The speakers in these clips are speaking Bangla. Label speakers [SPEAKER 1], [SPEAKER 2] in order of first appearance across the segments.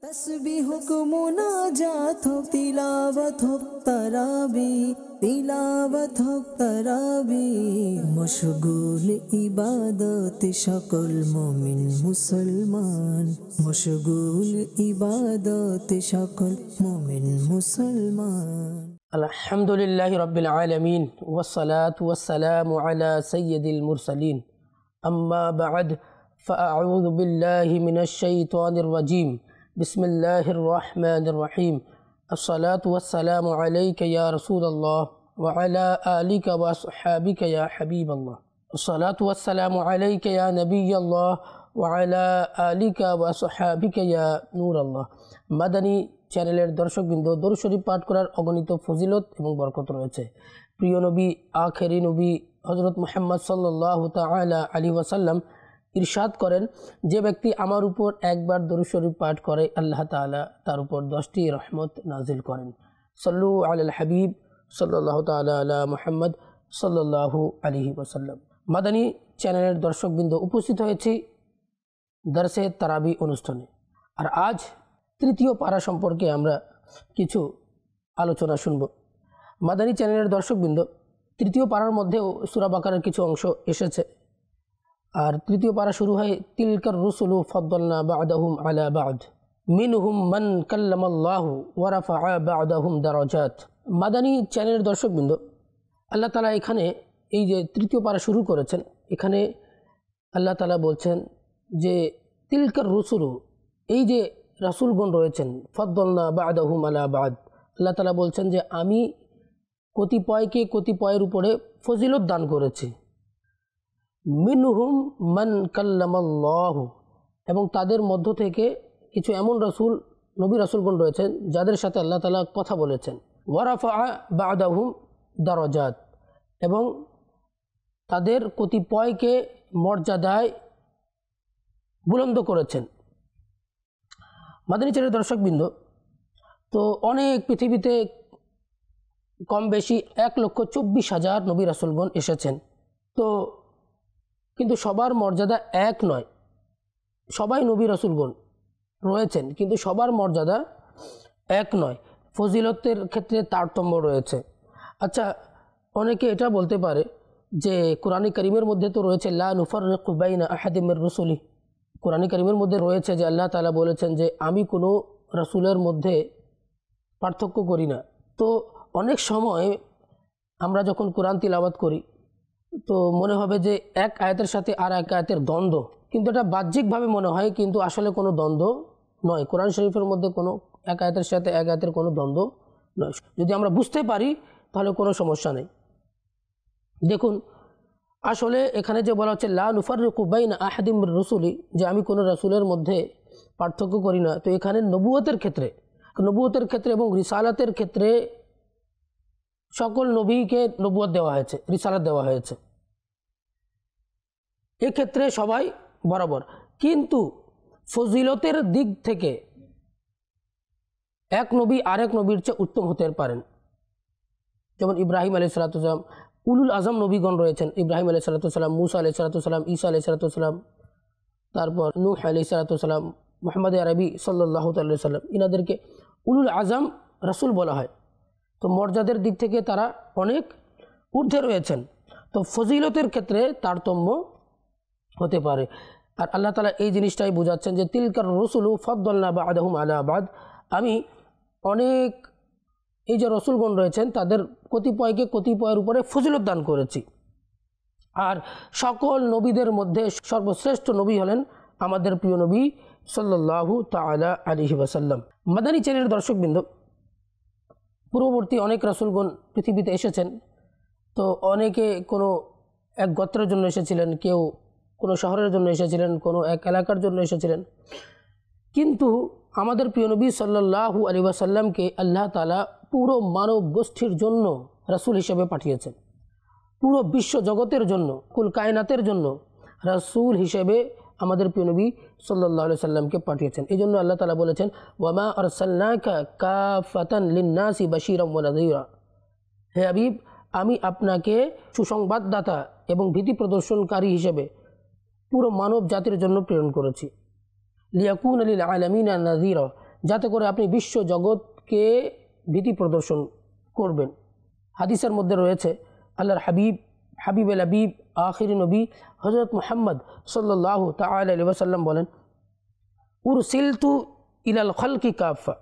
[SPEAKER 1] तस्बीह को मुनाजात हो तिलावत हो तराबी तिलावत हो तराबी मशगूल इबादत शकल मोमिन मुसलमान मशगूल इबादत शकल मोमिन मुसलमान
[SPEAKER 2] अल्हम्दुलिल्लाहि रब्बिल आलमीन वस्सलातु वस्सलामु अला सय्यिदिल मुरसलीन अम्मा बअद फ़अऊज़ु बिल्लाहि मिनश शैतानिर रजीम बिस्मिल्लाहिर रहमानिर रहीम अस्सलातु वस्सलामु अलैका या रसूलल्लाह व अला आलिका व अस्हाबिका या हबीबल्लाह अस्सलातु वस्सलामु अलैका या नबियल्लाह व अला आलिका व अस्हाबिका या नूरल्लाह। মাদানী চ্যানেলের দর্শকবৃন্দ, দরুদ শরীফ পাঠ করার অগণিত ফজিলত এবং বরকত রয়েছে। প্রিয় নবী আখেরি নবী হযরত মুহাম্মদ সাল্লাল্লাহু তাআলা আলাইহি ওয়াসাল্লাম ইরশাদ করেন, যে ব্যক্তি আমার উপর একবার দরুদ শরীফ পাঠ করে আল্লাহ তাআলা তার উপর 10টি রহমত নাজিল করেন। সাল্লু আলাল হাবিব সাল্লাল্লাহু তাআলা আলা মুহাম্মদ সাল্লাল্লাহু আলাইহি ওয়াসাল্লাম। মাদানী চ্যানেলের দর্শকবৃন্দ, উপস্থিত হয়েছি দরসে তারাবি অনুষ্ঠানে। আর আজ তৃতীয় পারা সম্পর্কে আমরা কিছু আলোচনা শুনব। মাদানী চ্যানেলের দর্শকবৃন্দ, তৃতীয় পারার মধ্যেও সূরা বাকারার কিছু অংশ এসেছে। আর তৃতীয় পারা শুরু হয় তিলকার রুসুলু ফাদ্দালনা বা'দাহুম আলা বা'দ মিনহুম মান কাল্লামাল্লাহু ওয়া রাফা'a বা'দাহুম দারাজাত। মাদানী চ্যানেলের দর্শকবৃন্দ, আল্লাহ তাআলা এখানে এই যে তৃতীয় পারা শুরু করেছেন, এখানে আল্লাহ তাআলা বলছেন যে তিলকার রুসুলু, এই যে রাসূলগণ রয়েছেন, ফাদ্দালনা বা'দাহুম আলা বা'দ, আল্লাহ তাআলা বলছেন যে আমি কতিপয়কে কতিপয়ের উপরে ফজিলত দান করেছি। মিনহুম মান কাল্লামাল্লাহু, এবং তাদের মধ্য থেকে কিছু এমন রাসূল নবী রাসূলগণ রয়েছেন যাদের সাথে আল্লাহ তাআলা কথা বলেছেন। ওয়া রাফা'a বা'দাহুম দারাজাত, এবং তাদের কতিপয়কে মর্যাদায় বুলন্দ করেছেন। মাদানী চ্যানেলের দর্শকবৃন্দ, তো অনেক পৃথিবীতে কম বেশি 1,24,000 নবী রাসূলগণ এসেছেন। তো কিন্তু সবার মর্যাদা এক নয়। সবাই নবী রাসূলগণ রয়েছেন, কিন্তু সবার মর্যাদা এক নয়। ফজিলতের ক্ষেত্রে তারতম্য রয়েছে। আচ্ছা, অনেকে এটা বলতে পারে যে কোরআনে কারীমের মধ্যে তো রয়েছে লা নুফাররিকু বাইনা আহাদিম মির রুসুলি, কোরআনে কারীমের মধ্যে রয়েছে যে আল্লাহ তাআলা বলেছেন যে আমি কোনো রাসূলের মধ্যে পার্থক্য করি না। তো অনেক সময় আমরা যখন কোরআন তিলাওয়াত করি তো মনে হবে যে এক আয়াতের সাথে আর এক আয়াতের দ্বন্দ্ব, কিন্তু এটা বাহ্যিকভাবে মনে হয়, কিন্তু আসলে কোনো দ্বন্দ্ব নয়। কোরআন শরীফের মধ্যে কোনো এক আয়াতের সাথে এক আয়াতের কোনো দ্বন্দ্ব নয়। যদি আমরা বুঝতে পারি তাহলে কোনো সমস্যা নেই। দেখুন, আসলে এখানে যে বলা হচ্ছে লা নুফাররিকু বাইনা আহাদিম মির রুসুলি, যে আমি কোনো রাসূলের মধ্যে পার্থক্য করি না, তো এখানে নবুয়তের ক্ষেত্রে এবং রিসালাতের ক্ষেত্রে সকল নবীকে নবুয়ত দেওয়া হয়েছে, রিসালাত দেওয়া হয়েছে, এক্ষেত্রে সবাই বরাবর। কিন্তু ফজিলতের দিক থেকে এক নবী আরেক নবীর চেয়ে উত্তম হতে পারেন। যেমন ইব্রাহিম আলাইহিস সালাম, উলুল আজম নবীগণ রয়েছেন, ইব্রাহিম আলাইহিস সালাম, মুসা আলাইহিস সালাম, ঈসা আলাইহিস সালাম, তারপর নূহ আলাইহিস সালাম, মুহাম্মদ আরবি সাল্লাল্লাহু আলাইহি ওয়াসাল্লাম, ইনাদেরকে উলুল আজম রাসূল বলা হয়। তো মর্যাদার দিক থেকে তারা অনেক ঊর্ধ্বে রয়েছেন। তো ফজিলতের ক্ষেত্রে তারতম্য হতে পারে। আর আল্লাহ তাআলা এই জিনিসটাই বোঝাচ্ছেন যে তিলকার রসুলু ফাদ্দালনা বা'দাহুম আলা বা'দ, আমি অনেক এই যে রসুলগণ রয়েছেন তাদের কতিপয়কে কতিপয়ের উপরে ফজিলত দান করেছি। আর সকল নবীদের মধ্যে সর্বশ্রেষ্ঠ নবী হলেন আমাদের প্রিয় নবী সাল্লাল্লাহু তাআলা আলাইহি ওয়াসাল্লাম। মাদানী চ্যানেলের দর্শকবৃন্দ, পূর্ববর্তী অনেক রাসূলগণ পৃথিবীতে এসেছেন। তো অনেকে কোনো এক গোত্রের জন্য এসেছিলেন, কেউ কোনো শহরের জন্য এসেছিলেন, কোনো এক এলাকার জন্য এসেছিলেন। কিন্তু আমাদের প্রিয় নবী সাল্লাল্লাহু আলাইহি ওয়াসাল্লামকে আল্লাহ তাআলা পুরো মানব গোষ্ঠীর জন্য রাসূল হিসেবে পাঠিয়েছেন। পুরো বিশ্ব জগতের জন্য, কুল কায়নাতের জন্য রাসূল হিসেবে আমাদের প্রিয় নবী সাল্লাল্লাহু আলাইহি ওয়াসাল্লামকে পাঠিয়েছেন। এই জন্য আল্লাহ তাআলা বলেছেন ওয়ামা আরসালনাকা কাফাতান লিন-নাসি বাশীরাম ওয়া নাযীরা, হে হাবিব, আমি আপনাকে সুসংবাদদাতা এবং ভীতি প্রদর্শনকারী হিসেবে পুরো মানব জাতির জন্য প্রেরণ করেছি। লিয়াকুনা লিল আলামিনা নাযীরা, যাতে করে আপনি বিশ্ব জগৎকে ভীতি প্রদর্শন করবেন। হাদিসের মধ্যে রয়েছে আল্লাহর হাবিবুল হাবিব আখিরি নবী হযরত মুহাম্মদ সাল্লাল্লাহু তাআলা আলাইহি ওয়াসাল্লাম বলেন, উরসিলতু ইলাল খালকি কাফা,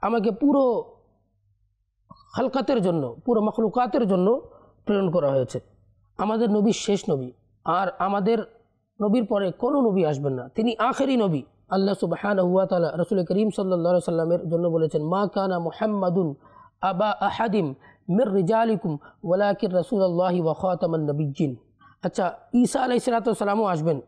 [SPEAKER 2] আমাকে পুরো খালকাতের জন্য, পুরো মখলুকাতের জন্য প্রেরণ করা হয়েছে। আমাদের নবী শেষ নবী, আর আমাদের নবীর পরে কোনো নবী আসবেন না, তিনি আখেরি নবী। আল্লাহ সুবহানাহু ওয়া তাআলা রাসূল করিম সাল্লাল্লাহু আলাইহি সাল্লামের জন্য বলেছেন, মা কানা মুহাম্মাদুন আবা আহাদিম মির রিজালিকুম ওয়ালাকিন রাসূলুল্লাহি ওয়া খাতামান নবিয়্যিন। আচ্ছা, ঈসা আলাইহিস সালামও আসবেন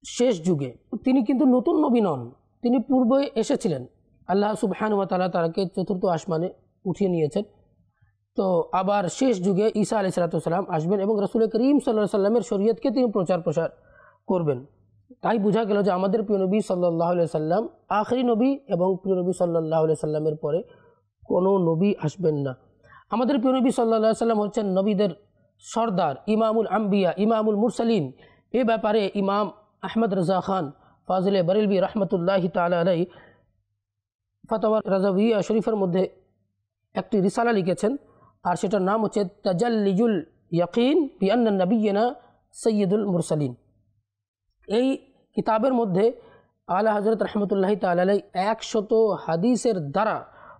[SPEAKER 2] শেষ যুগে। তিনি কিন্তু নতুন নবী নন, তিনি পূর্বে এসেছিলেন। আল্লাহ সুবহানাহু ওয়া তাআলা তাকে চতুর্থ আসমানে উঠিয়ে নিয়েছেন। তো আবার শেষ যুগে ঈসা আলাইহিস সালাম আসবেন এবং রাসূল করিম সাল্লাল্লাহু আলাইহি সাল্লামের শরীয়তকে তিনি প্রচার করবেন। তাই বোঝা গেল যে আমাদের প্রিয় নবী সাল্লাল্লাহু আলাইহি সাল্লাম আখেরি নবী এবং প্রিয় নবী সাল্লাল্লাহু আলাইহি সাল্লামের পরে কোনো নবী আসবেন না। আমাদের প্রিয় নবী সাল্লাল্লাহু আলাইহি সাল্লাম হচ্ছেন নবীদের সর্দার, ইমামুল আম্বিয়া, ইমামুল মুরসালিন। এ ব্যাপারে ইমাম আহমদ রাজা খান ফাজিলে বরেলভী রহমতুল্লাহি তাআলা আলাইহি ফাতাওয়া রাজাভিয়া শরীফের মধ্যে একটি রিসালা লিখেছেন, আর সেটার নাম হচ্ছে তাজাল্লিজুল ইয়াকিন বিআন্না নবিয়্যিনা সাইয়্যিদুল মুরসালিন। এই কিতাবের মধ্যে আলা হযরত রাহমাতুল্লাহি তাআলা আলাইহি 100 হাদিসের দ্বারা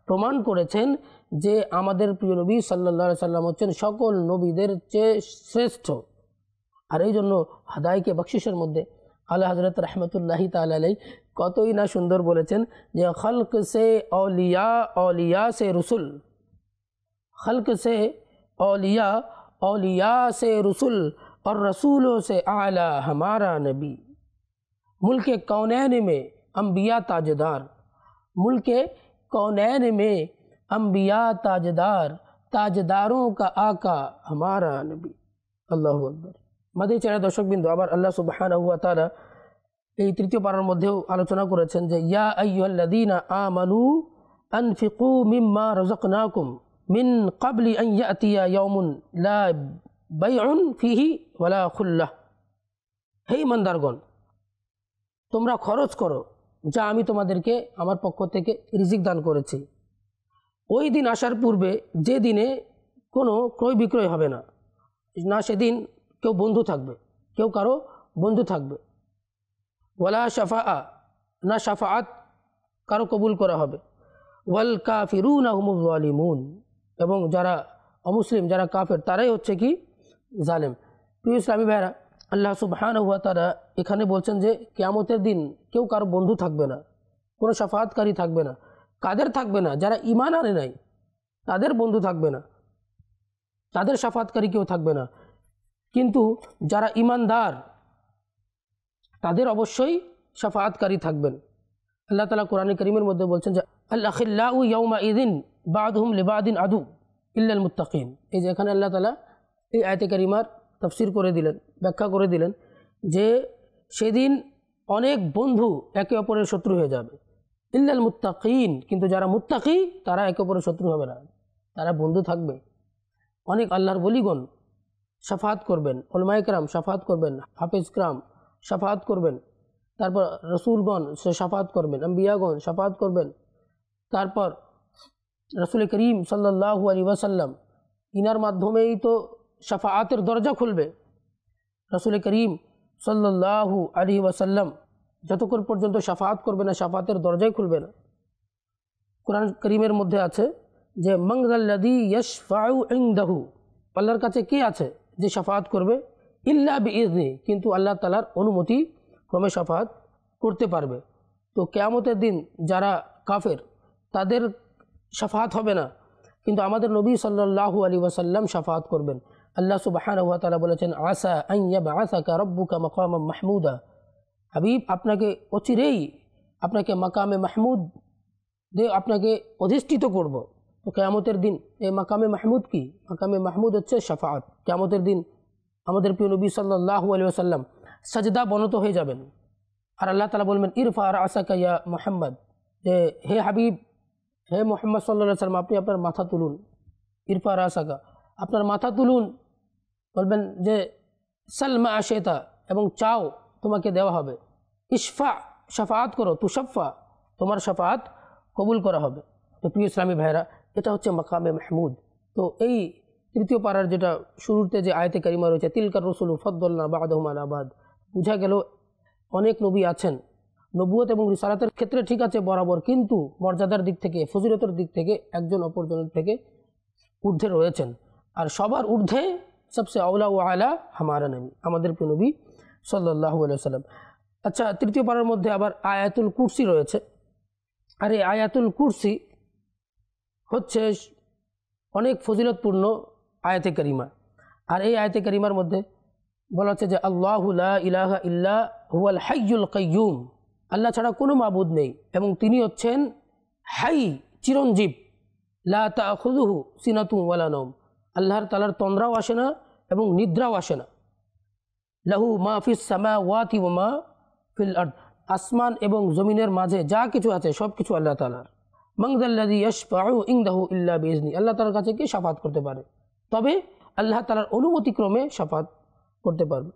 [SPEAKER 2] প্রমাণ করেছেন যে আমাদের প্রিয় নবী সাল্লাল্লাহু আলাইহি সাল্লাম হচ্ছেন সকল নবীদের চেয়ে শ্রেষ্ঠ। আর এই জন্য হাদাইকে বখশিশের মধ্যে আলা হযরত রাহমাতুল্লাহি তাআলা আলাইহি কতই না সুন্দর বলেছেন যে খলক সে औलिया, औलिया से रसुल, खल्क से औलिया, औलिया से रसुल और रसूलों से आला हमारा नबी। मुल्क कौनैन में अम्बिया ताजदार, मुल्क कौनैन में अम्बिया ताजदार, ताजदारों का आका हमारा नबी। আল্লাহু আকবার। মাদি চেরা দর্শকবৃন্দ, আবার আল্লাহ সুবহানাহু ওয়া তাআলা এই তৃতীয় পারার মধ্যেও আলোচনা করেছেন যে ইয়া আইয়ুহাল্লাযীনা আমানু আনফিকু মিম্মা রাযাকনাকুম মিন ক্বাবলি আন ইয়াতিয়া ইয়াউমুন লা বাইউন ফিহি ওয়ালা খুল্লাহ। হে ঈমানদারগণ, তোমরা খরচ করো যা আমি তোমাদেরকে আমার পক্ষ থেকে রিজিক দান করেছি, ওই দিন আসার পূর্বে যে দিনে কোনো ক্রয় বিক্রয় হবে না, না সেদিন কেউ বন্ধু থাকবে, কেউ কারো বন্ধু থাকবে। ওয়ালা শাফাআ, না শাফাআত কারো কবুল করা হবে। ওয়াল কাফিরুনা হুমুজ জালিমুন, এবং যারা অমুসলিম, যারা কাফের, তারাই হচ্ছে কি জালেম। প্রিয় ইসলামী ভাইরা, আল্লাহ সুবহানাহু ওয়া তাআলা এখানে বলছেন যে কিয়ামতের দিন কেউ কারো বন্ধু থাকবে না, কোনো শাফাআতকারী থাকবে না। কাদের থাকবে না? যারা ঈমান আনে নাই তাদের বন্ধু থাকবে না, তাদের শাফাআতকারী কেউ থাকবে না। কিন্তু যারা ঈমানদার তাদের অবশ্যই শাফাআতকারী থাকবেন। আল্লাহ তাআলা কোরআনে কারীমের মধ্যে বলছেন যে আল আখিল্লাউ ইয়াউমা ইযিন বা'দুহুম লিবা'দিন আদু ইল্লাল মুত্তাকিন। এই যে এখানে আল্লাহ তাআলা এই আয়াতে কারিমার তাফসীর করে দিলেন, ব্যাখ্যা করে দিলেন যে সেদিন অনেক বন্ধু একে অপরের শত্রু হয়ে যাবে, ইল্লাল মুত্তাকিন, কিন্তু যারা মুত্তাকি তারা একে অপরের শত্রু হবে না, তারা বন্ধু থাকবে। অনেক আল্লাহর ওলিগণ শাফাআত করবেন, উলামায়ে কেরাম শাফাআত করবেন, হাফেজ কেরাম শাফাআত করবেন, তারপর রসুলগণ সে শাফাআত করবেন, আম্বিয়াগণ শাফাআত করবেন, তারপর রাসূল করিম সাল্লাল্লাহু আলাইহি ওয়াসাল্লাম, ইনার মাধ্যমেই তো শাফাআতের দরজা খুলবে। রাসূল করিম সাল্লাল্লাহু আলাইহি ওয়াসাল্লাম যতক্ষণ পর্যন্ত শাফাআত করবে না, শাফাআতের দরজাই খুলবে না। কোরআন করিমের মধ্যে আছে যে মানযাল্লাযী ইয়াশফাউ ইনদাহু, আল্লাহর কাছে কে আছে যে শাফাআত করবে, ইল্লা বিইজনি, কিন্তু আল্লাহ তাআলার অনুমতি ক্রমে শাফাআত করতে পারবে। তো কিয়ামতের দিন যারা কাফের তাদের শাফাআত হবে না, কিন্তু আমাদের নবী সাল্লাল্লাহু আলাইহি ওয়াসাল্লাম শাফাআত করবেন। আল্লাহ সুবহানাহু ওয়া তাআলা বলেছেন আসা আন ইয়াবআসাকা রাব্বুকা মাকামান মাহমুদা, হাবিব আপনাকে অচিরেই আপনাকে মাকামে মাহমুদ দে আপনাকে অধিষ্ঠিত করব। তো কিয়ামতের দিন এই মাকামে মাহমুদ কি? মাকামে মাহমুদ হচ্ছে শাফাআত। কিয়ামতের দিন আমাদের প্রিয় নবী সাল্লাল্লাহু আলাইহি ওয়াসাল্লাম সাজদা বনত হয়ে যাবেন, আর আল্লাহ তাআলা বলবেন ইরফা রাসাকা ইয়া মুহাম্মদ, যে হে হাবিব, হে মুহাম্মদ সাল্লাল্লাহু আলাইহি ওয়াসাল্লাম, আপনি আপনার মাথা তুলুন। ইরফা রাসাকা, আপনার মাথা তুলুন। বলবেন যে সালমা আশেতা, এবং চাও তোমাকে দেওয়া হবে। ইশফা, শাফাআত করো, তুশাফা, তোমার শাফাত কবুল করা হবে। তো প্রিয় ইসলামী ভাইরা, এটা হচ্ছে মাকামে মাহমুদ। তো এই তৃতীয় পাড়ার যেটা শুরুতে যে আয়াতে কারিমা রয়েছে, তিলকার রসুল ফদ্দলনা বাদহুম আলা বাদ, বোঝা গেল অনেক নবী আছেন, নবুয়ত এবং রিসালাতের ক্ষেত্রে ঠিক আছে বরাবর, কিন্তু মর্যাদার দিক থেকে, ফজিলতের দিক থেকে একজন অপরজনের থেকে ঊর্ধ্বে রয়েছেন। আর সবার ঊর্ধ্বে সবসে আউলা ও আলা হামারা নবী, আমাদের প্রিয় নবী সাল্লাল্লাহু আলাইহি ওয়াসাল্লাম। আচ্ছা, তৃতীয় পাড়ার মধ্যে আবার আয়াতুল কুরসি রয়েছে। আর এই আয়াতুল কুরসি হচ্ছে অনেক ফজিলতপূর্ণ আয়াতে কারিমা। আর এই আয়াতে কারিমার মধ্যে বলা হচ্ছে যে আল্লাহু লা ইলাহা ইল্লা হুয়াল হাইয়ুল কাইয়ুম, আল্লাহ ছাড়া কোনো মাবুদ নেই এবং তিনি হচ্ছেন হাই, চিরঞ্জীব। লা তাখুযুহু সিনাতুন ওয়ালা নাওম, আল্লাহর তাআলার তন্দ্রাও আসে না এবং নিদ্রাও আসে না। লাহু মা ফিস সামাওয়াতি ওয়া মা ফিল আরদ, আসমান এবং জমিনের মাঝে যা কিছু আছে সব কিছু আল্লাহ তাআলার। মান যাল্লাযী ইয়াশফাউ ইনদাহু ইল্লা বিইজনি, আল্লাহ তাআলার কাছে কে শাফাত করতে পারে, তবে আল্লাহ তাআলার অনুমতিক্রমে শাফাত করতে পারবে।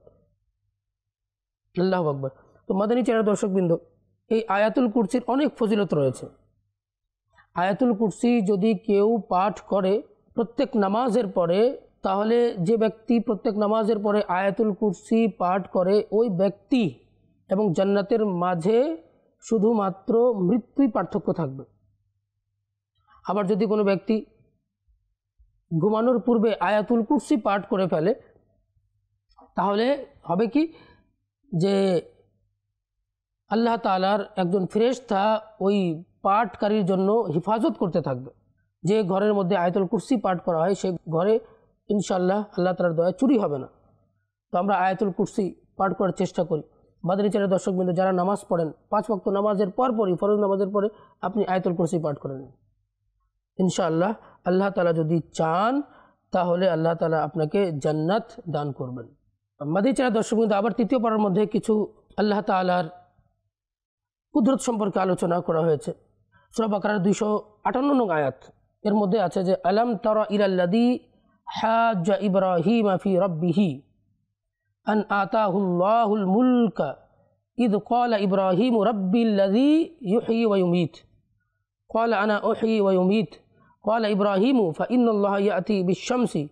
[SPEAKER 2] আল্লাহু আকবার। তো মাদানী চ্যানেল দর্শকবৃন্দ, এই আয়াতুল কুরসির অনেক ফজিলত রয়েছে। আয়াতুল কুরসি যদি কেউ পাঠ করে প্রত্যেক নামাজের পরে, তাহলে যে ব্যক্তি প্রত্যেক নামাজের পরে আয়াতুল কুরসি পাঠ করে ওই ব্যক্তি এবং জান্নাতের মাঝে শুধুমাত্র মৃত্যুই পার্থক্য থাকবে। আবার যদি কোনো ব্যক্তি ঘুমানোর পূর্বে আয়াতুল কুরসি পাঠ করে ফেলে, তাহলে হবে কি যে আল্লাহ তাআলার একজন ফেরেশতা ওই পাঠকারীর জন্য হিফাজত করতে থাকবে। যে ঘরের মধ্যে আয়াতুল কুরসি পাঠ করা হয় সে ঘরে ইনশাআল্লাহ আল্লাহ তাআলার দয়া চুরি হবে না। তো আমরা আয়াতুল কুরসি পাঠ করার চেষ্টা করি। মাদানী চ্যানেল দর্শকবৃন্দ, যারা নামাজ পড়েন 5 ওয়াক্ত নামাজের পরপরই, ফরজ নামাজের পরে আপনি আয়াতুল কুরসি পাঠ করে নেন। ইনশাআল্লাহ আল্লাহ তাআলা যদি চান তাহলে আল্লাহ তাআলা আপনাকে জান্নাত দান করবেন। মাদানী চ্যানেল দর্শকবৃন্দ, আবার তৃতীয় পারার মধ্যে কিছু আল্লাহ তাআলার কুদরত সম্পর্কে আলোচনা করা হয়েছে। সূরা বাকারার 258 নং আয়াত, এর মধ্যে আছে যে আলাম তারা ইলাল্লাযী হাজ্জা ইব্রাহিমা ফি রাব্বিহি আন আতাহুল্লাহুল মুলকা ইয ক্বালা ইব্রাহিমু রাব্বিল্লাযী ইউহয়ী ওয়া ইউমীত ক্বালা আনা উহয়ী ওয়া ইউমীত ক্বালা ইব্রাহিমু ফাইন্নাল্লাহা ইয়াতি বিশ-শামসি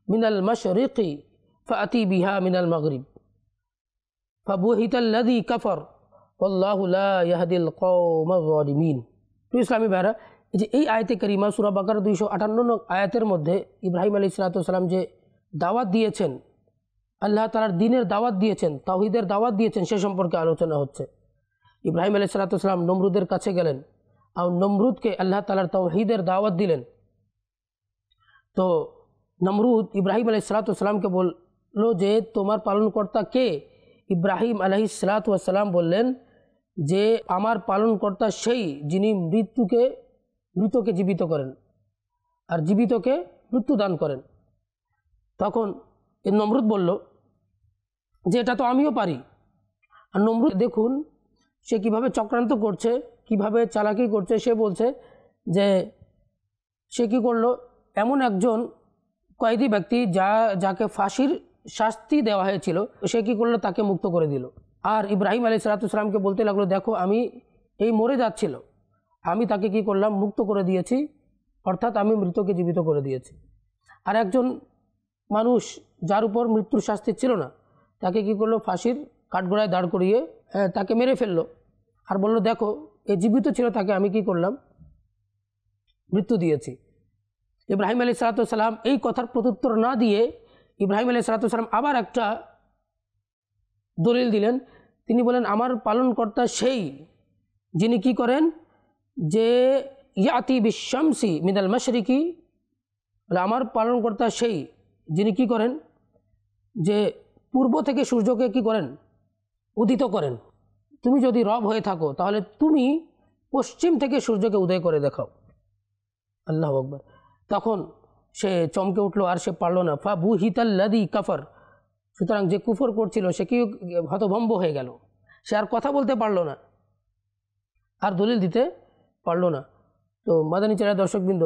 [SPEAKER 2] মিনাল মাশরিকি ফাআতি বিহা মিনাল মাগরিব ফাবুহিতাল্লাযী কাফার ওয়াল্লাহু লা ইয়াহদিল কওমায যালিমিন। প্রিয় ইসলামী ভাইরা, যে এই আয়াতে কারিমা সূরা বাকারা 258 নং আয়াতের মধ্যে ইব্রাহিম আলাইহিস সালাম যে দাওয়াত দিয়েছেন, আল্লাহ তাআলার দ্বীনের দাওয়াত দিয়েছেন, তাওহীদের দাওয়াত দিয়েছেন, সে সম্পর্কে আলোচনা হচ্ছে। ইব্রাহিম আলাইহিস সালাম নমরুদের কাছে গেলেন আর নমরুদকে আল্লাহ তাআলার তাওহীদের দাওয়াত দিলেন। তো নমরুদ ইব্রাহিম আলাইহিস সালামকে বলল যে তোমার পালনকর্তা কে? ইব্রাহিম আলাইহিস সালাম বললেন যে আমার পালনকর্তা সেই যিনি মৃতকে জীবিত করেন আর জীবিতকে মৃত্যু দান করেন। তখন নমরুদ বলল যে এটা তো আমিও পারি। আর নমরুদ দেখুন সে কিভাবে চক্রান্ত করছে, কিভাবে চালাকি করছে। সে বলছে যে সে কি করলো, এমন একজন কয়েদি ব্যক্তি যাকে ফাঁসির শাস্তি দেওয়া হয়েছিল, সে কি করলো, তাকে মুক্ত করে দিল। আর ইব্রাহিম আলাইহিস সালামকে বলতে লাগলো, দেখো আমি এই মরে যাচ্ছিল, আমি তাকে কি করলাম, মুক্ত করে দিয়েছি, অর্থাৎ আমি মৃতকে জীবিত করে দিয়েছি। আর একজন মানুষ যার উপর মৃত্যুর শাস্তি ছিল না, তাকে কি করলো, ফাঁসির কাঠগড়ায় দাঁড় করিয়ে তাকে মেরে ফেললো। আর বলল দেখো এ জীবিত ছিল, তাকে আমি কি করলাম, মৃত্যু দিয়েছি। ইব্রাহিম আলাইহিস সালাম এই কথার প্রত্যুত্তর না দিয়ে ইব্রাহিম আলাইহিস সালাম আবার একটা দলিল দিলেন। তিনি বলেন আমার পালনকর্তা সেই যিনি কি করেন, যে ইয়াতি বিশ-শামসি মিনাল মাশরিকি, বলে আমার পালনকর্তা সেই যিনি কি করেন, যে পূর্ব থেকে সূর্যকে কি করেন, উদিত করেন। তুমি যদি রব হয়ে থাকো তাহলে তুমি পশ্চিম থেকে সূর্যকে উদয় করে দেখাও। আল্লাহু আকবার। তখন সে চমকে উঠলো আর সে পারল না। ফাবুহিতাল্লাযী কাফার, সুতরাং যে কুফর করছিল সে কি হতভম্ব হয়ে গেল, সে আর কথা বলতে পারলো না, আর দলিল দিতে পারলো না। তো মাদানী চ্যানেল দর্শকবৃন্দ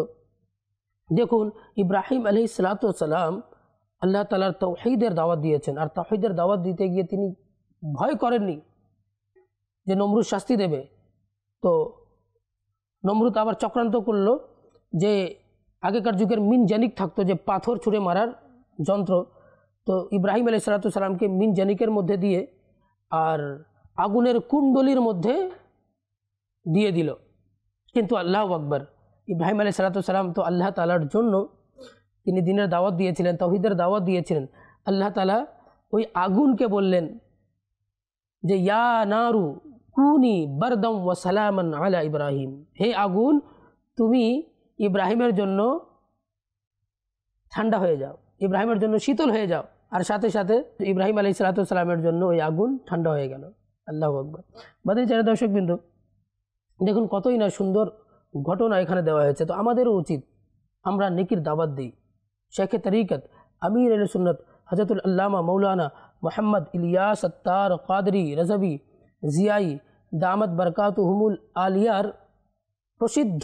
[SPEAKER 2] দেখুন, ইব্রাহিম আলাইহিস সালাম আল্লাহ তাআলার তাওহীদের দাওয়াত দিয়েছেন, আর তাওহীদের দাওয়াত দিতে গিয়ে তিনি ভয় করেননি যে নমরুদ শাস্তি দেবে। তো নমরুদ আবার চক্রান্ত করলো যে আগেকার যুগের মিনজানিক থাকতো, যে পাথর ছুঁড়ে মারার যন্ত্র, তো ইব্রাহিম আলাইহিসসালামকে মিনজানিকের মধ্যে দিয়ে আর আগুনের কুণ্ডলির মধ্যে দিয়ে দিল। কিন্তু আল্লাহু আকবার, ইব্রাহিম আলাইহিসসালাম তো আল্লাহ তাআলার জন্য তিনি দ্বীনের দাওয়াত দিয়েছিলেন, তাওহীদের দাওয়াত দিয়েছিলেন। আল্লাহ তাআলা ওই আগুনকে বললেন যে ইয়া নারু কুনি বারদাম ওয়া সালামান আলা ইব্রাহিম, হে আগুন তুমি ইব্রাহিমের জন্য ঠান্ডা হয়ে যাও, ইব্রাহিমের জন্য শীতল হয়ে যাও। আর সাথে সাথে ইব্রাহিম আলাইহিসসালামের জন্য ওই আগুন ঠান্ডা হয়ে গেল। আল্লাহু আকবার। মাদানী চ্যানেল দর্শকবৃন্দ, দেখুন কতই না সুন্দর ঘটনা এখানে দেওয়া হয়েছে। তো আমাদেরও উচিত আমরা নেকির দাওয়াত দিই। শেখে তরিকত আমির আহলে সুন্নত হযরতুল আল্লামা মৌলানা মোহাম্মদ ইলিয়াস আত্তার কাদরি রজবি জিয়াই দামত বরকাতুহুমুল আলিয়ার প্রসিদ্ধ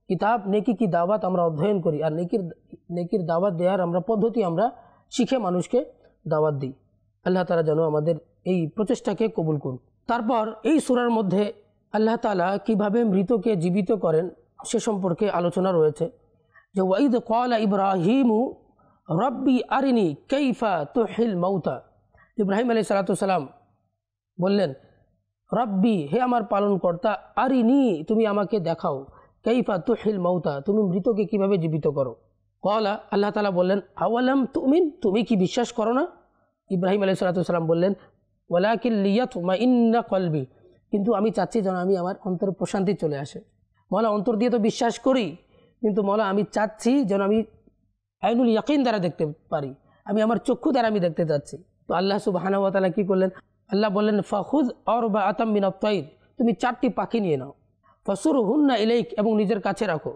[SPEAKER 2] কিতাব নেকি কি দাওয়াত আমরা অধ্যয়ন করি, আর নেকির দাওয়াত দেওয়ার আমরা পদ্ধতি আমরা শিখে মানুষকে দাওয়াত দিই। আল্লাহ তাআলা যেন আমাদের এই প্রচেষ্টাকে কবুল করুন। তারপর এই সূরার মধ্যে আল্লাহ তাআলা কিভাবে মৃতকে জীবিত করেন সে সম্পর্কে আলোচনা রয়েছে। যে ওয়াইদ ক্বালা ইব্রাহিমু রব্বি আরিনি কাইফা তুহিল মাউতা, ইব্রাহিম আলাইহিসসালাম বললেন রব্বি, হে আমার পালনকর্তা, আরিনি তুমি আমাকে দেখাও, কাইফা তুহিল মাউতা তুমি মৃতকে কিভাবে জীবিত করো। ক্বালা আল্লাহ তাআলা বললেন আওয়ালাম তুমিন, তুমি কি বিশ্বাস করো না? ইব্রাহিম আলাইহিসসালাম বললেন ওয়ালাকিন লিয়াতমাইন্না কলবি, কিন্তু আমি চাচ্ছি যেন আমি আমার অন্তরে প্রশান্তি চলে আসে। মওলা অন্তর দিয়ে তো বিশ্বাস করি, কিন্তু মওলা আমি চাচ্ছি যেন আমি আইনুল ইয়াকিন দ্বারা দেখতে পারি, আমি আমার চক্ষু দ্বারা আমি দেখতে চাচ্ছি। তো আল্লাহ সুবহানাহু ওয়া তাআলা কি করলেন? আল্লাহ বললেন ফাখুয আরবাআতাম মিনাত তাইর, তুমি 4টি পাখি নিয়ে নাও, ফাসুরহুন্না ইলাইক, এবং নিজের কাছে রাখো,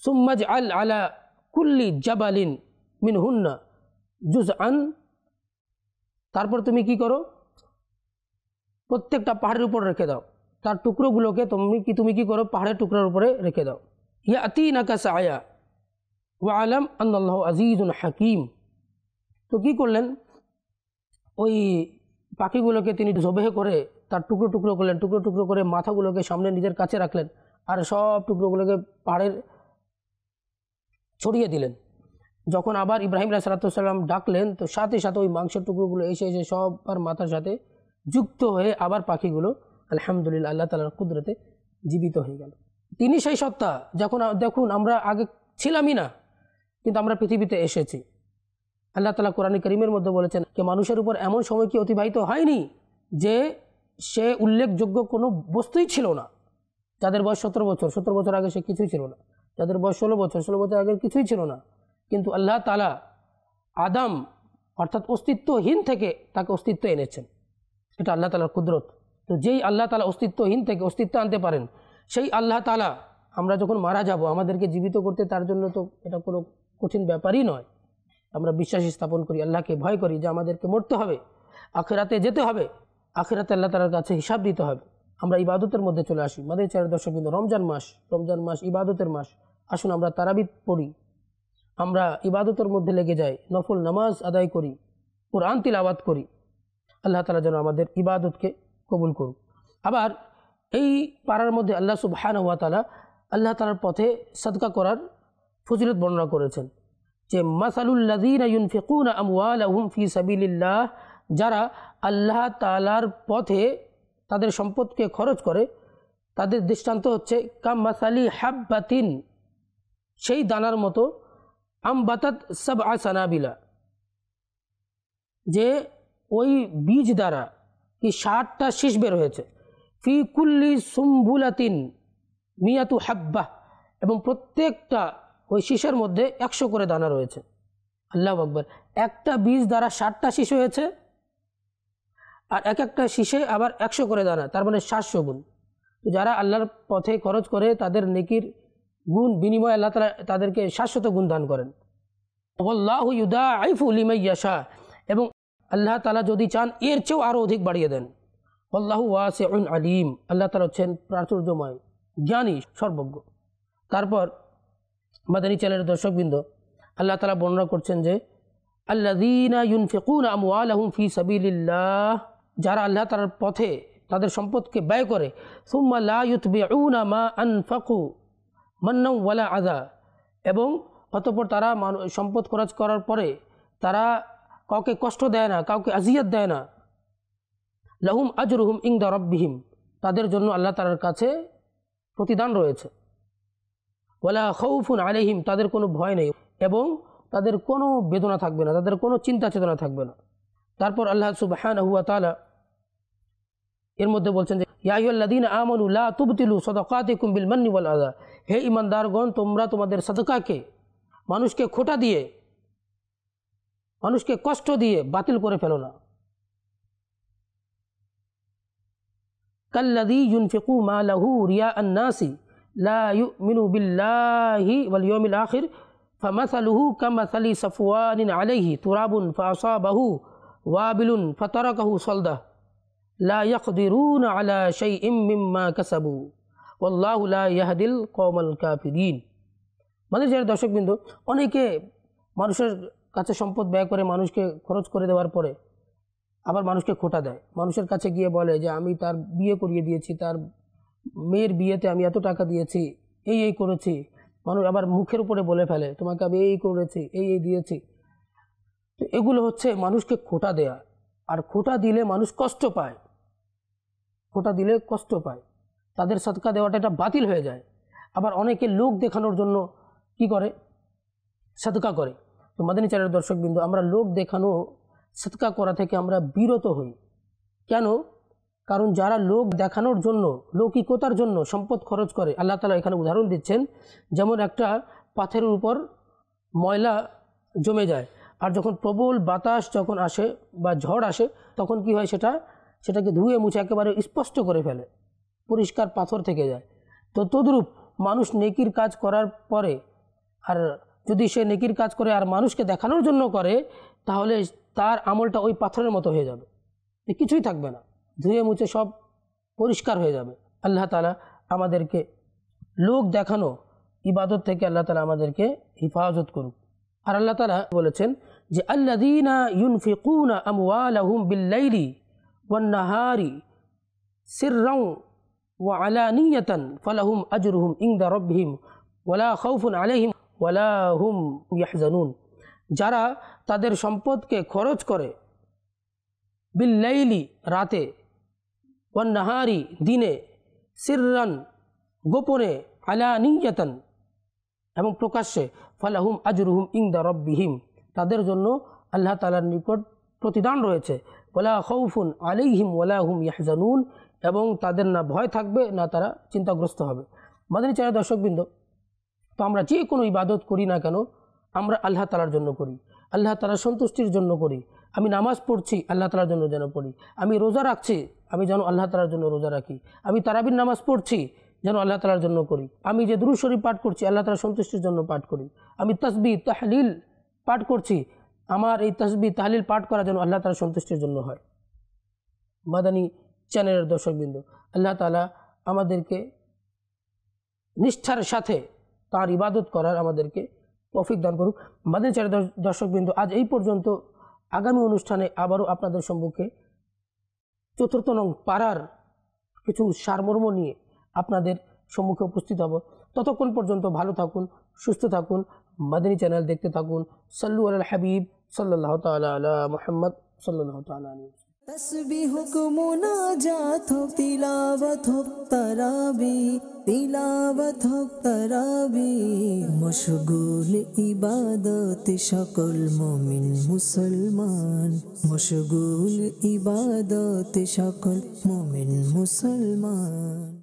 [SPEAKER 2] সুম্মা জাআল আলা কুল্লি জাবালিন মিনহুন্না জুজআন, তারপর তুমি কি করো, প্রত্যেকটা পাহাড়ের উপর রেখে দাও, তার টুকরোগুলোকে তুমি কি করো, পাহাড়ের টুকরোর উপরে রেখে দাও। ইয়াতিনাকা সায়া ওয়া আলাম আন্নাল্লাহু আজিজুন হাকিম। তো কি করলেন, ওই পাখিগুলোকে তিনি জবেহ করে তার টুকরো টুকরো করলেন, টুকরো টুকরো করে মাথাগুলোকে সামনে নিজের কাছে রাখলেন, আর সব টুকরোগুলোকে পাহাড়ের ছড়িয়ে দিলেন। যখন আবার ইব্রাহিম আলাইহিসসালাম ডাকলেন, তো সাথে সাথে ওই মাংসের টুকরোগুলো এসে এসে সবার মাথার সাথে যুক্ত হয়ে আবার পাখিগুলো আলহামদুলিল্লাহ আল্লাহ তাআলার কুদরতে জীবিত হয়ে গেল। তিনি সেই সত্তা, যখন দেখুন আমরা আগে ছিলামই না, কিন্তু আমরা পৃথিবীতে এসেছি। আল্লাহ তাআলা কোরআনে কারীমের মধ্যে বলেছেন যে মানুষের উপর এমন সময় কি অতিবাহিত হয়নি যে সে উল্লেখযোগ্য কোনো বস্তুই ছিল না। যাদের বয়স 17 বছর, 17 বছর আগে সে কিছুই ছিল না। যাদের বয়স 16 বছর, 16 বছর আগে কিছুই ছিল না। কিন্তু আল্লাহ তাআলা আদম অর্থাৎ অস্তিত্বহীন থেকে তাকে অস্তিত্ব এনেছেন, এটা আল্লাহ তাআলার কুদরত। তো যেই আল্লাহ তাআলা অস্তিত্বহীন থেকে অস্তিত্ব আনতে পারেন, সেই আল্লাহ তাআলা আমরা যখন মারা যাব আমাদেরকে জীবিত করতে, তার জন্য তো এটা কোনো কঠিন ব্যাপারই নয়। আমরা বিশ্বাস স্থাপন করি, আল্লাহকে ভয় করি যে আমাদেরকে মরতে হবে, আখিরাতে যেতে হবে, আখিরাতে আল্লাহ তাআলার কাছে হিসাব দিতে হবে। আমরা ইবাদতের মধ্যে চলে আসি। মাদানী চ্যানেলের দর্শকবৃন্দ, রমজান মাস ইবাদতের মাস। আসুন আমরা তারাবি পড়ি, আমরা ইবাদতের মধ্যে লেগে যাই, নফল নামাজ আদায় করি, কোরআন তিলাওয়াত করি। আল্লাহ তাআলা যেন আমাদের ইবাদতকে কবুল করুন। আবার এই পারার মধ্যে আল্লাহ সুবহানাহু ওয়া তাআলা আল্লাহ তাআলার পথে সাদকা করার ফজিলত বর্ণনা করেছেন যে মাসালুল লাযীনা ইউনফিকুনা আমওয়ালাহুম ফি সাবিলিল্লাহ, যারা আল্লাহ তাআলার পথে তাদের সম্পদকে খরচ করে, তাদের দৃষ্টান্ত হচ্ছে কামাসালি হাব্বাতিন, সেই দানার মতো, আমবাতাত সাবআ সানাবিলা, যে ওই বীজ দ্বারা কি 60টা শীষ বের হয়েছে, ফি কুল্লি সুম্বুলাতিন মিয়াতু হাব্বাহ, এবং প্রত্যেকটা ওই শীষের মধ্যে 100 করে দানা রয়েছে। আল্লাহু আকবার। একটা বীজ দ্বারা 60টা শীষ হয়েছে, আর এক একটা শীষে আবার 100 করে দানা, তার মানে 700 গুণ। তো যারা আল্লাহর পথে খরচ করে তাদের নেকির গুণ বিনিময়ে আল্লাহ তাআলা তাদেরকে 700 গুণ দান করেন। ওয়াল্লাহু ইউদাইফু লিমান ইয়াশা, এবং আল্লাহ তাআলা যদি চান এর চেয়েও আরও অধিক বাড়িয়ে দেন। আল্লাহু ওয়াসিউন আলিম, আল্লাহ তাআলা হচ্ছেন প্রাচুর্যময়, জ্ঞানী, সর্বজ্ঞ। তারপর মাদানী চ্যানেলের দর্শকবৃন্দ, আল্লাহ তাআলা বর্ণনা করছেন যে আল্লাযীনা ইউনফিকুনা আমওয়ালাহুম ফি সাবিলিল্লাহ, যারা আল্লাহ তাআলার পথে তাদের সম্পদকে ব্যয় করে, সুম্মা লা ইউতবিউনা মা আনফাকু মান্নাও ওয়ালা আযা, এবং অতঃপর তারা সম্পদ খরচ করার পরে তারা কাউকে কষ্ট দেয় না, কাউকে আযিয়াত দেয় না। লাহুম আজরুহুম ইনদা রাব্বিহিম, তাদের জন্য আল্লাহ তাআলার কাছে প্রতিদান রয়েছে। ওয়ালা খাউফুন আলাইহিম, তাদের কোনো ভয় নেই এবং তাদের কোনো বেদনা থাকবে না, তাদের কোনো চিন্তা চেতনা থাকবে না। তারপর আল্লাহ সুবহানাহু ওয়া তাআলা এর মধ্যে বলছেন যে ইয়া আইয়ুহাল্লাযীনা আমানু লা তুবতিলু সাদাকাতিকুম বিল মান্নি ওয়াল আযা, হে ঈমানদারগণ, তোমরা তোমাদের সাদকাকে মানুষকে খোঁটা দিয়ে, মানুষকে কষ্ট দিয়ে বাতিল করে ফেলো না। কাল্লাযী ইউনফিকু মালাহু রিয়াআন নাসি লা ইউমিনু বিল্লাহি ওয়াল ইয়াউমিল আখির ফামাসালুহু কামাসালি সাফওয়ানিন আলাইহি তুরাবুন ফাআসাবাহু ওয়াবিলুন ফাতারাকাহু সালদা লা ইয়াকদিরুনা আলা শাইইম মিম্মা কাসাবু ওয়াল্লাহু লা ইয়াহদিল কওমাল কাফিরিন। মানে যারা দর্শকবৃন্দ, অনেকে মানুষের কাছে সম্পদ ব্যয় করে, মানুষকে খরচ করে দেওয়ার পরে আবার মানুষকে খোঁটা দেয়। মানুষের কাছে গিয়ে বলে যে আমি তার বিয়ে করিয়ে দিয়েছি, তার মেয়ের বিয়েতে আমি এত টাকা দিয়েছি, এই করেছি। মানুষ আবার মুখের উপরে বলে ফেলে তোমাকে আমি এই করেছি, এই দিয়েছি। তো এগুলো হচ্ছে মানুষকে খোঁটা দেয়া। আর খোঁটা দিলে মানুষ কষ্ট পায়, খোঁটা দিলে কষ্ট পায়, তাদের সদকা দেওয়াটা এটা বাতিল হয়ে যায়। আবার অনেকে লোক দেখানোর জন্য কি করে, সদকা করে। তো মাদানী চ্যানেলের দর্শকবৃন্দ, আমরা লোক দেখানো সদকা করা থেকে আমরা বিরত হই। কেন? কারণ যারা লোক দেখানোর জন্য, লৌকিকতার জন্য সম্পদ খরচ করে, আল্লাহ তাআলা এখানে উদাহরণ দিচ্ছেন, যেমন একটা পাথরের উপর ময়লা জমে যায়, আর যখন প্রবল বাতাস যখন আসে বা ঝড় আসে, তখন কি হয়, সেটাকে ধুয়ে মুছে একেবারে স্পষ্ট করে ফেলে, পরিষ্কার পাথর থেকে যায়। তো তদ্রূপ মানুষ নেকির কাজ করার পরে, আর যদি সে নেকির কাজ করে আর মানুষকে দেখানোর জন্য করে, তাহলে তার আমলটা ওই পাথরের মতো হয়ে যাবে, কিছুই থাকবে না, ধুয়ে মুছে সব পরিষ্কার হয়ে যাবে। আল্লাহ তাআলা আমাদেরকে লোক দেখানো ইবাদত থেকে আল্লাহ তাআলা আমাদেরকে হিফাজত করুক। আর আল্লাহ তাআলা বলেছেন যে আল্লাযীনা ইউনফিকুনা আমওয়ালাহুম বিল্লাইলি ওয়ান নাহারি সিররান ওয়া আলানিয়াতান ফালাহুম আজরুহুম ইনদা রাব্বিহিম ওয়ালা খাউফুন আলাইহিম ওয়ালা হুম ইয়াহজানুন। যারা তাদের সম্পদকে খরচ করে, বিল্লাইলি রাতে, ওয়ান নাহারি দিনে, সিররান গোপনে, আলানিয়াতান এবং প্রকাশ্যে, ফালাহুম আজরুহুম ইনদা রাব্বিহিম, তাদের জন্য আল্লাহ তাআলার নিকট প্রতিদান রয়েছে। ওয়ালা খাউফুন আলাইহিম ওয়ালা হুম ইয়াহজানুন, এবং তাদের না ভয় থাকবে, না তারা চিন্তাগ্রস্ত হবে। মাদানী চ্যানেলের দর্শকবৃন্দ, তো আমরা যে কোনো ইবাদত করি না কেন, আমরা আল্লাহ তাআলার জন্য করি, আল্লাহ তাআলার সন্তুষ্টির জন্য করি। আমি নামাজ পড়ছি, আল্লাহ তাআলার জন্য যেন পড়ি। আমি রোজা রাখছি, আমি যেন আল্লাহ তাআলার জন্য রোজা রাখি। আমি তারাবির নামাজ পড়ছি, যেন আল্লাহ তাআলার জন্য করি। আমি যে দুরূদ শরীফ পাঠ করছি, আল্লাহ তাআলার সন্তুষ্টির জন্য পাঠ করি। আমি তাসবিহ তাহলিল পাঠ করছি, আমার এই তাসবিহ তাহলিল পাঠ করা যেন আল্লাহ তাআলার সন্তুষ্টির জন্য হয়। মাদানী চ্যানেলের দর্শকবৃন্দ, আল্লাহ তাআলা আমাদেরকে নিষ্ঠার সাথে তার ইবাদত করার আমাদেরকে তৌফিক দান করুক। মাদানী চ্যানেলের দর্শকবৃন্দ, আজ এই পর্যন্ত। আগামী অনুষ্ঠানে আবারও আপনাদের সম্মুখে ৪র্থ নং পাড়ার কিছু সারমর্ম নিয়ে আপনাদের সম্মুখে উপস্থিত হব। ততক্ষণ পর্যন্ত ভালো থাকুন, সুস্থ থাকুন, মাদানী চ্যানেল দেখতে থাকুন। সাল্লু আলাল হাবিব সাল্লাল্লাহু তাআলা আলা মুহাম্মদ সাল্লাল্লাহু তাআলা আলাইহি।
[SPEAKER 1] तस्बीह को मुनाजात हो, तिलावत हो तराबी, तिलावत हो तराबी, मशगूल इबादत शकल मोमिन मुसलमान, मशगूल इबादत शकल मोमिन मुसलमान।